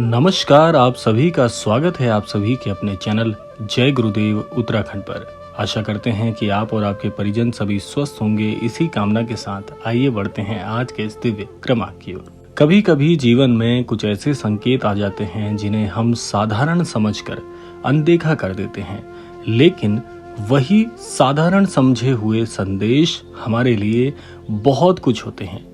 नमस्कार, आप सभी का स्वागत है आप सभी के अपने चैनल जय गुरुदेव उत्तराखंड पर। आशा करते हैं कि आप और आपके परिजन सभी स्वस्थ होंगे। इसी कामना के साथ आइए बढ़ते हैं आज के इस दिव्य क्रमांक की ओर। कभी कभी जीवन में कुछ ऐसे संकेत आ जाते हैं जिन्हें हम साधारण समझकर अनदेखा कर देते हैं, लेकिन वही साधारण समझे हुए संदेश हमारे लिए बहुत कुछ होते हैं।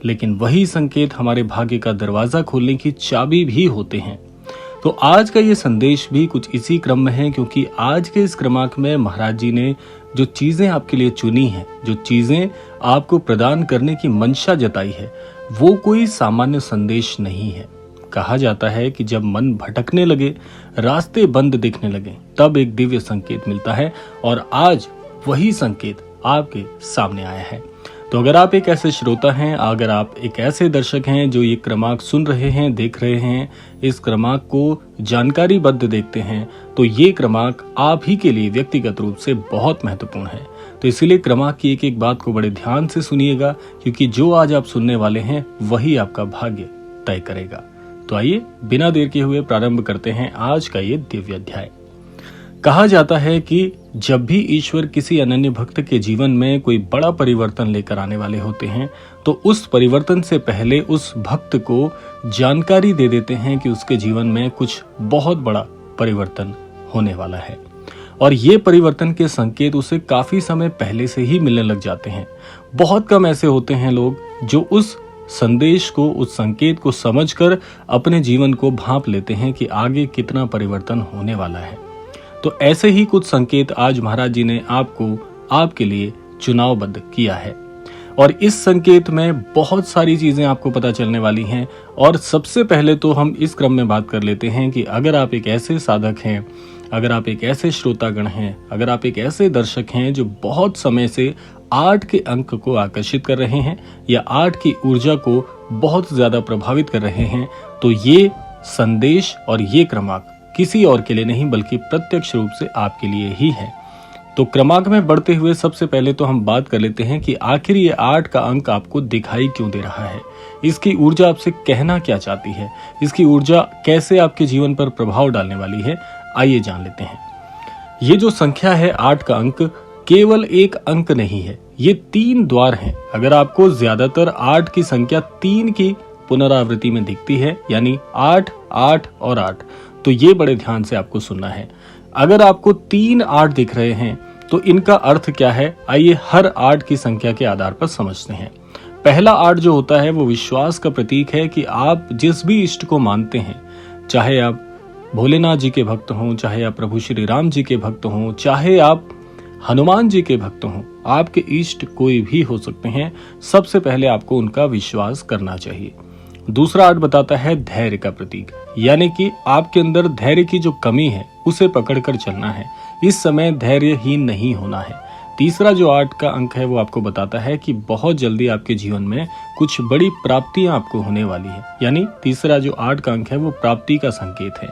लेकिन वही संकेत हमारे भाग्य का दरवाजा खोलने की चाबी भी होते हैं। तो आज का ये संदेश भी कुछ इसी क्रम में है, क्योंकि आज के इस क्रमांक में महाराज जी ने जो चीजें आपके लिए चुनी हैं, जो चीजें आपको प्रदान करने की मंशा जताई है, वो कोई सामान्य संदेश नहीं है। कहा जाता है कि जब मन भटकने लगे, रास्ते बंद दिखने लगे, तब एक दिव्य संकेत मिलता है, और आज वही संकेत आपके सामने आया है। तो अगर आप एक ऐसे श्रोता हैं, अगर आप एक ऐसे दर्शक हैं जो ये क्रमांक सुन रहे हैं, देख रहे हैं, इस क्रमांक को जानकारीबद्ध देखते हैं, तो ये क्रमांक आप ही के लिए व्यक्तिगत रूप से बहुत महत्वपूर्ण है। तो इसीलिए क्रमांक की एक एक बात को बड़े ध्यान से सुनिएगा, क्योंकि जो आज आप सुनने वाले हैं वही आपका भाग्य तय करेगा। तो आइए बिना देर किए हुए प्रारंभ करते हैं आज का ये दिव्य अध्याय। कहा जाता है कि जब भी ईश्वर किसी अनन्य भक्त के जीवन में कोई बड़ा परिवर्तन लेकर आने वाले होते हैं, तो उस परिवर्तन से पहले उस भक्त को जानकारी दे देते हैं कि उसके जीवन में कुछ बहुत बड़ा परिवर्तन होने वाला है। और ये परिवर्तन के संकेत उसे काफी समय पहले से ही मिलने लग जाते हैं। बहुत कम ऐसे होते हैं लोग जो उस संदेश को, उस संकेत को समझकर अपने जीवन को भांप लेते हैं कि आगे कितना परिवर्तन होने वाला है। तो ऐसे ही कुछ संकेत आज महाराज जी ने आपके लिए चुनावबद्ध किया है, और इस संकेत में बहुत सारी चीजें आपको पता चलने वाली हैं। और सबसे पहले तो हम इस क्रम में बात कर लेते हैं कि अगर आप एक ऐसे साधक हैं, अगर आप एक ऐसे श्रोतागण हैं, अगर आप एक ऐसे दर्शक हैं जो बहुत समय से 8 के अंक को आकर्षित कर रहे हैं या 8 की ऊर्जा को बहुत ज्यादा प्रभावित कर रहे हैं, तो ये संदेश और ये क्रमांक किसी और के लिए नहीं बल्कि प्रत्यक्ष रूप से आपके लिए ही है। तो क्रमांक में बढ़ते हुए सबसे पहले तो हम बात कर लेते हैं कि आखिर ये 8 का अंक आपको दिखाई क्यों दे रहा है, इसकी ऊर्जा आपसे कहना क्या चाहती है, इसकी ऊर्जा कैसे आपके जीवन पर प्रभाव डालने वाली है, आइए जान लेते हैं। ये जो संख्या है 8 का अंक केवल एक अंक नहीं है, ये 3 द्वार हैं। अगर आपको ज्यादातर 8 की संख्या 3 की पुनरावृत्ति में दिखती है, यानी 8, 8 और 8, तो ये बड़े ध्यान से आपको सुनना है। अगर आपको 3 8 दिख रहे हैं तो इनका अर्थ क्या है, आइए हर 8 की संख्या के आधार पर समझते हैं। पहला 8 जो होता है वो विश्वास का प्रतीक है कि आप जिस भी इष्ट को मानते हैं, चाहे आप भोलेनाथ जी के भक्त हों, चाहे आप प्रभु श्री राम जी के भक्त हों, चाहे आप हनुमान जी के भक्त हों, आपके इष्ट कोई भी हो सकते हैं, सबसे पहले आपको उनका विश्वास करना चाहिए। दूसरा 8 बताता है धैर्य का प्रतीक, यानी कि आपके अंदर धैर्य की जो कमी है उसे पकड़कर चलना है, इस समय धैर्यहीन नहीं होना है। तीसरा जो 8 का अंक है वो आपको बताता है कि बहुत जल्दी आपके जीवन में कुछ बड़ी प्राप्तियां आपको होने वाली है, यानी तीसरा जो 8 का अंक है वो प्राप्ति का संकेत है।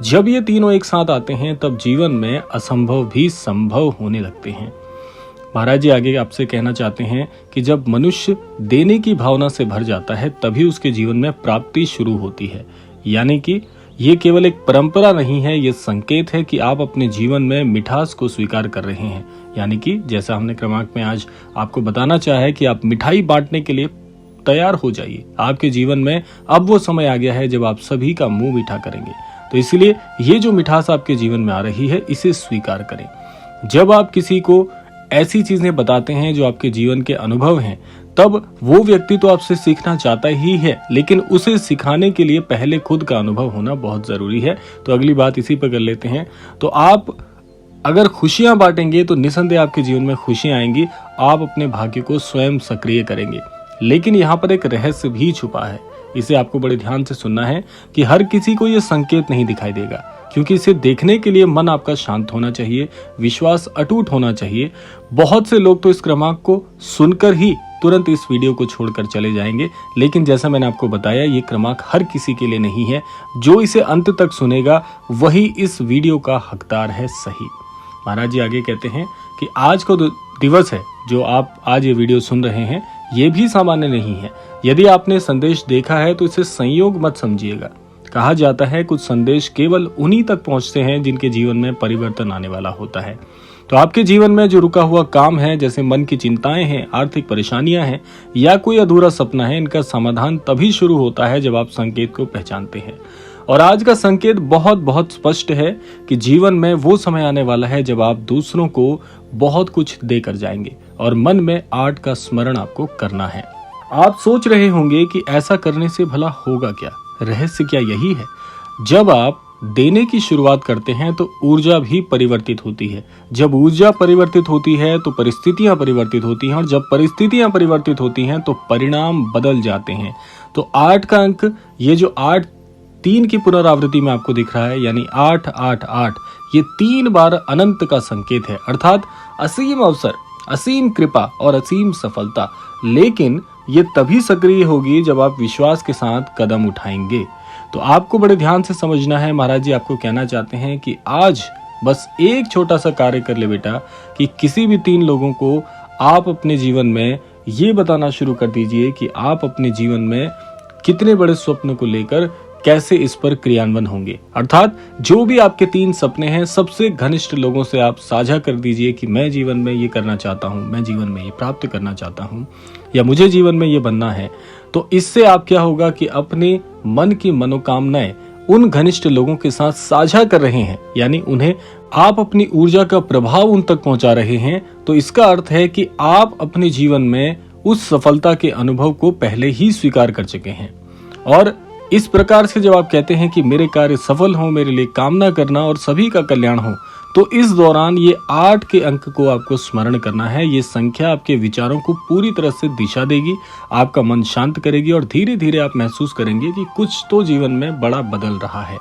जब ये तीनों एक साथ आते हैं तब जीवन में असंभव भी संभव होने लगते हैं। महाराज जी आगे आपसे कहना चाहते हैं कि जब मनुष्य देने की भावना से भर जाता है तभी उसके जीवन में प्राप्ति शुरू होती है, यानी कि ये केवल एक परंपरा नहीं है, ये संकेत है कि आप अपने जीवन में मिठास को स्वीकार कर रहे हैं। यानी कि जैसा हमने क्रमांक में आज आपको बताना चाहा है कि आप मिठाई बांटने के लिए तैयार हो जाइए। आपके जीवन में अब वो समय आ गया है जब आप सभी का मुंह मीठा करेंगे। तो इसलिए ये जो मिठास आपके जीवन में आ रही है, इसे स्वीकार करें। जब आप किसी को ऐसी चीजें बताते हैं जो आपके जीवन के अनुभव हैं, तब वो व्यक्ति तो आपसे सीखना चाहता ही है, लेकिन उसे सिखाने के लिए पहले खुद का अनुभव होना बहुत जरूरी है। तो अगली बात इसी पर कर लेते हैं। तो आप अगर खुशियां बांटेंगे तो निसंदेह आपके जीवन में खुशियां आएंगी, आप अपने भाग्य को स्वयं सक्रिय करेंगे। लेकिन यहाँ पर एक रहस्य भी छुपा है, इसे आपको बड़े ध्यान से सुनना है कि हर किसी को यह संकेत नहीं दिखाई देगा, क्योंकि इसे देखने के लिए मन आपका शांत होना चाहिए, विश्वास अटूट होना चाहिए। बहुत से लोग तो इस क्रमांक को सुनकर ही तुरंत इस वीडियो को छोड़कर चले जाएंगे, लेकिन जैसा मैंने आपको बताया ये क्रमांक हर किसी के लिए नहीं है। जो इसे अंत तक सुनेगा वही इस वीडियो का हकदार है। सही महाराज जी आगे कहते हैं कि आज का दिवस है जो आप आज ये वीडियो सुन रहे हैं, ये भी सामान्य नहीं है। यदि आपने संदेश देखा है तो इसे संयोग मत समझिएगा। कहा जाता है कुछ संदेश केवल उन्हीं तक पहुंचते हैं जिनके जीवन में परिवर्तन आने वाला होता है। तो आपके जीवन में जो रुका हुआ काम है, जैसे मन की चिंताएं हैं, आर्थिक परेशानियां हैं या कोई अधूरा सपना है, इनका समाधान तभी शुरू होता है जब आप संकेत को पहचानते हैं। और आज का संकेत बहुत बहुत स्पष्ट है कि जीवन में वो समय आने वाला है जब आप दूसरों को बहुत कुछ देकर जाएंगे और मन में आर्ट का स्मरण आपको करना है। आप सोच रहे होंगे कि ऐसा करने से भला होगा क्या? रहस्य क्या यही है, जब आप देने की शुरुआत करते हैं तो ऊर्जा भी परिवर्तित होती है। जब ऊर्जा परिवर्तित होती है तो परिस्थितियां परिवर्तित होती हैं, और जब परिस्थितियां परिवर्तित होती हैं तो परिणाम बदल जाते हैं। तो 8 का अंक, ये जो 8 3 की पुनरावृत्ति में आपको दिख रहा है, यानी 8 8 8, ये 3 बार अनंत का संकेत है, अर्थात असीम अवसर, असीम कृपा और असीम सफलता। लेकिन ये तभी सक्रिय होगी जब आप विश्वास के साथ कदम उठाएंगे। तो आपको बड़े ध्यान से समझना है, महाराज जी आपको कहना चाहते हैं कि आज बस एक छोटा सा कार्य कर ले बेटा, कि किसी भी 3 लोगों को आप अपने जीवन में ये बताना शुरू कर दीजिए कि आप अपने जीवन में कितने बड़े स्वप्न को लेकर कैसे इस पर क्रियान्वयन होंगे। अर्थात जो भी आपके 3 सपने हैं, सबसे घनिष्ठ लोगों से आप साझा कर दीजिए कि मैं जीवन में ये करना चाहता हूँ, मैं जीवन में ये प्राप्त करना चाहता हूँ, या मुझे जीवन में ये बनना है। तो इससे आप क्या होगा कि अपने मन की मनोकामनाएं उन घनिष्ठ लोगों के साथ साझा कर रहे हैं, यानी उन्हें आप अपनी ऊर्जा का प्रभाव उन तक पहुंचा रहे हैं। तो इसका अर्थ है कि आप अपने जीवन में उस सफलता के अनुभव को पहले ही स्वीकार कर चुके हैं। और इस प्रकार से जब आप कहते हैं कि मेरे कार्य सफल हो, मेरे लिए कामना करना और सभी का कल्याण हो, तो इस दौरान ये 8 के अंक को आपको स्मरण करना है। ये संख्या आपके विचारों को पूरी तरह से दिशा देगी, आपका मन शांत करेगी और धीरे धीरे आप महसूस करेंगे कि कुछ तो जीवन में बड़ा बदल रहा है।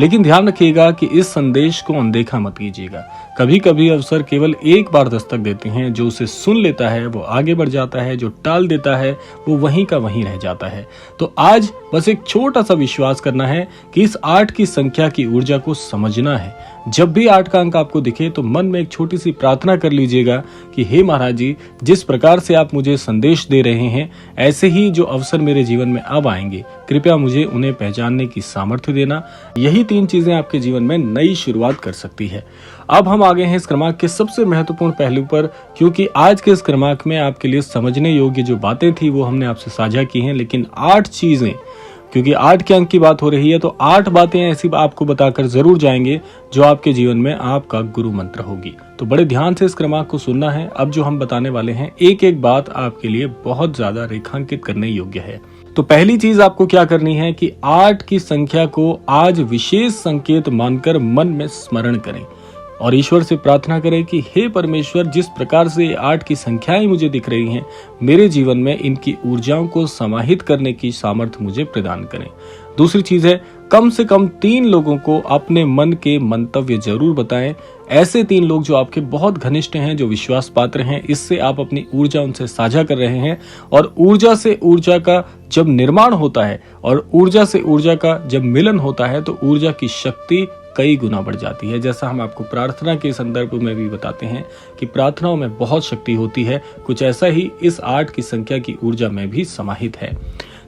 लेकिन ध्यान रखिएगा कि इस संदेश को अनदेखा मत कीजिएगा। कभी कभी अवसर केवल एक बार दस्तक देते हैं, जो उसे सुन लेता है वो आगे बढ़ जाता है, जो टाल देता है वो वहीं का वहीं रह जाता है। तो आज बस एक छोटा सा विश्वास करना है कि इस 8 की संख्या की ऊर्जा को समझना है। जब भी 8 का अंक आपको दिखे तो मन में एक छोटी सी प्रार्थना कर लीजिएगा कि हे महाराज जी, जिस प्रकार से आप मुझे संदेश दे रहे हैं, ऐसे ही जो अवसर मेरे जीवन में अब आएंगे, कृपया मुझे उन्हें पहचानने की सामर्थ्य देना। यही 3 चीजें आपके जीवन में नई शुरुआत कर सकती है। अब हम आगे हैं इस क्रमांक के सबसे महत्वपूर्ण पहलू पर, क्योंकि आज के इस क्रमांक में आपके लिए समझने योग्य जो बातें थी वो हमने आपसे साझा की हैं, लेकिन 8 चीजें, क्योंकि 8 के अंक की बात हो रही है तो 8 बातें ऐसी आपको बताकर जरूर जाएंगे जो आपके जीवन में आपका गुरु मंत्र होगी। तो बड़े ध्यान से इस क्रमांक को सुनना है। अब जो हम बताने वाले हैं, एक एक बात आपके लिए बहुत ज्यादा रेखांकित करने योग्य है। तो पहली चीज आपको क्या करनी है कि 8 की संख्या को आज विशेष संकेत मानकर मन में स्मरण करें और ईश्वर से प्रार्थना करें कि हे परमेश्वर, जिस प्रकार से 8 की संख्याएं मुझे दिख रही हैं, मेरे जीवन में इनकी ऊर्जाओं को समाहित करने की सामर्थ्य मुझे प्रदान करें। दूसरी चीज है, कम से कम 3 लोगों को अपने मन के मंतव्य जरूर बताएं। ऐसे 3 लोग जो आपके बहुत घनिष्ठ हैं, जो विश्वास पात्र हैं, इससे आप अपनी ऊर्जा उनसे साझा कर रहे हैं। और ऊर्जा से ऊर्जा का जब निर्माण होता है और ऊर्जा से ऊर्जा का जब मिलन होता है तो ऊर्जा की शक्ति कई गुना बढ़ जाती है। जैसा हम आपको प्रार्थना के संदर्भ में भी बताते हैं कि प्रार्थनाओं में बहुत शक्ति होती है, कुछ ऐसा ही इस 8 की संख्या की ऊर्जा में भी समाहित है।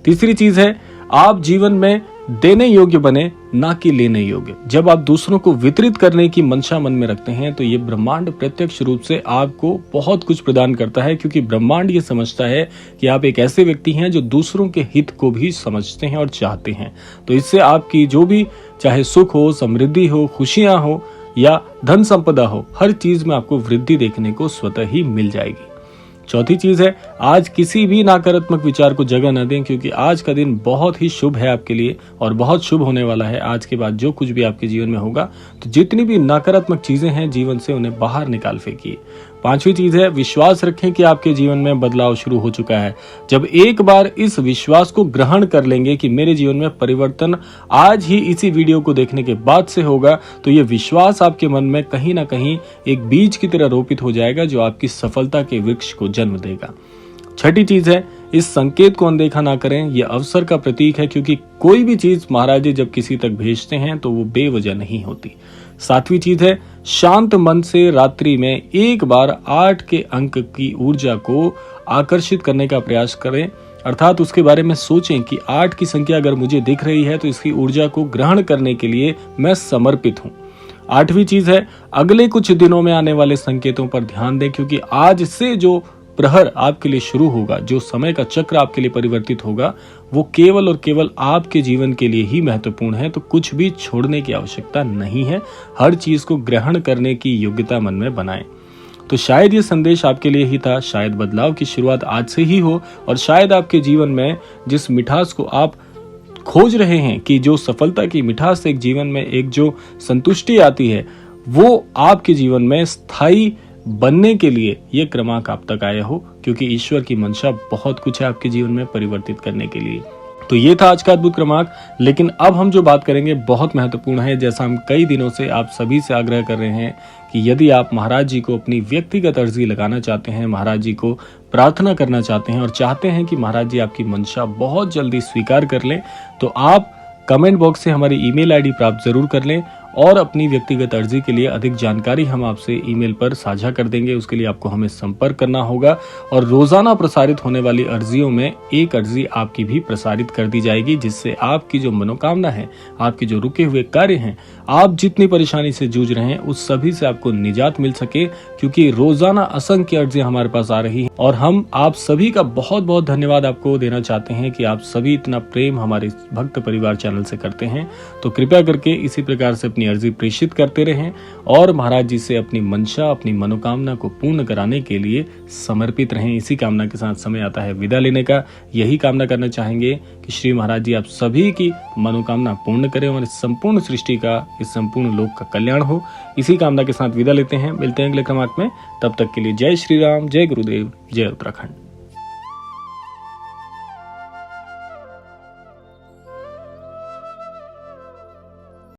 तीसरी चीज है, आप जीवन में देने योग्य बने, ना कि लेने योग्य। जब आप दूसरों को वितरित करने की मंशा मन में रखते हैं तो ये ब्रह्मांड प्रत्यक्ष रूप से आपको बहुत कुछ प्रदान करता है, क्योंकि ब्रह्मांड ये समझता है कि आप एक ऐसे व्यक्ति हैं जो दूसरों के हित को भी समझते हैं और चाहते हैं। तो इससे आपकी जो भी, चाहे सुख हो, समृद्धि हो, खुशियां हो या धन संपदा हो, हर चीज में आपको वृद्धि देखने को स्वतः ही मिल जाएगी। चौथी चीज है, आज किसी भी नकारात्मक विचार को जगह न दें, क्योंकि आज का दिन बहुत ही शुभ है आपके लिए और बहुत शुभ होने वाला है। आज के बाद जो कुछ भी आपके जीवन में होगा, तो जितनी भी नकारात्मक चीजें हैं जीवन से, उन्हें बाहर निकाल फेंकिए। पांचवी चीज है, विश्वास रखें कि आपके जीवन में बदलाव शुरू हो चुका है। जब एक बार इस विश्वास को ग्रहण कर लेंगे कि मेरे जीवन में परिवर्तन आज ही इसी वीडियो को देखने के बाद से होगा, तो ये विश्वास आपके मन में कहीं ना कहीं एक बीज की तरह रोपित हो जाएगा, जो आपकी सफलता के वृक्ष को जन्म देगा। छठी चीज है, इस संकेत को अनदेखा ना करें। यह अवसर का प्रतीक है, क्योंकि कोई भी चीज महाराज जी जब किसी तक भेजते हैं तो वो बेवजह नहीं होती। सातवीं चीज है, शांत मन से रात्रि में एक बार 8 के अंक की ऊर्जा को आकर्षित करने का प्रयास करें, अर्थात उसके बारे में सोचें कि 8 की संख्या अगर मुझे दिख रही है तो इसकी ऊर्जा को ग्रहण करने के लिए मैं समर्पित हूं। 8वीं चीज है, अगले कुछ दिनों में आने वाले संकेतों पर ध्यान दें, क्योंकि आज से जो प्रहर आपके लिए शुरू होगा, जो समय का चक्र आपके लिए परिवर्तित होगा, वो केवल और केवल आपके जीवन के लिए ही महत्वपूर्ण है। तो कुछ भी छोड़ने की आवश्यकता नहीं है, हर चीज को ग्रहण करने की योग्यता मन में बनाएं। तो शायद ये संदेश आपके लिए ही था, शायद बदलाव की शुरुआत आज से ही हो, और शायद आपके जीवन में जिस मिठास को आप खोज रहे हैं, कि जो सफलता की मिठास एक जीवन में एक जो संतुष्टि आती है, वो आपके जीवन में स्थायी बनने के लिए ये क्रमांक आप तक आया हो, क्योंकि ईश्वर की मंशा बहुत कुछ है आपके जीवन में परिवर्तित करने के लिए। तो ये था आज का अद्भुत क्रमांक। लेकिन अब हम जो बात करेंगे बहुत महत्वपूर्ण है। जैसा हम कई दिनों से आप सभी से आग्रह कर रहे हैं कि यदि आप महाराज जी को अपनी व्यक्तिगत अर्जी लगाना चाहते हैं, महाराज जी को प्रार्थना करना चाहते हैं और चाहते हैं कि महाराज जी आपकी मंशा बहुत जल्दी स्वीकार कर लें, तो आप कमेंट बॉक्स से हमारी ईमेल आईडी प्राप्त जरूर कर लें, और अपनी व्यक्तिगत अर्जी के लिए अधिक जानकारी हम आपसे ईमेल पर साझा कर देंगे। उसके लिए आपको हमें संपर्क करना होगा, और रोजाना प्रसारित होने वाली अर्जियों में एक अर्जी आपकी भी प्रसारित कर दी जाएगी, जिससे आपकी जो मनोकामना है, आपके जो रुके हुए कार्य हैं, आप जितनी परेशानी से जूझ रहे हैं, उस सभी से आपको निजात मिल सके। क्योंकि रोजाना असंख्य अर्जियां हमारे पास आ रही हैं, और हम आप सभी का बहुत बहुत धन्यवाद आपको देना चाहते हैं कि आप सभी इतना प्रेम हमारे भक्त परिवार चैनल से करते हैं। तो कृपया करके इसी प्रकार से अपनी अर्जी प्रेषित करते रहें, और महाराज जी से अपनी मंशा, अपनी मनोकामना को पूर्ण कराने के लिए समर्पित रहें। इसी कामना के साथ समय आता है विदा लेने का। यही कामना करना चाहेंगे कि श्री महाराज जी आप सभी की मनोकामना पूर्ण करें, और इस संपूर्ण सृष्टि का, इस संपूर्ण लोक का कल्याण हो। इसी कामना के साथ विदा लेते हैं। मिलते हैं अगले क्रमांक में। तब तक के लिए जय श्री राम, जय गुरुदेव, जय उत्तराखंड।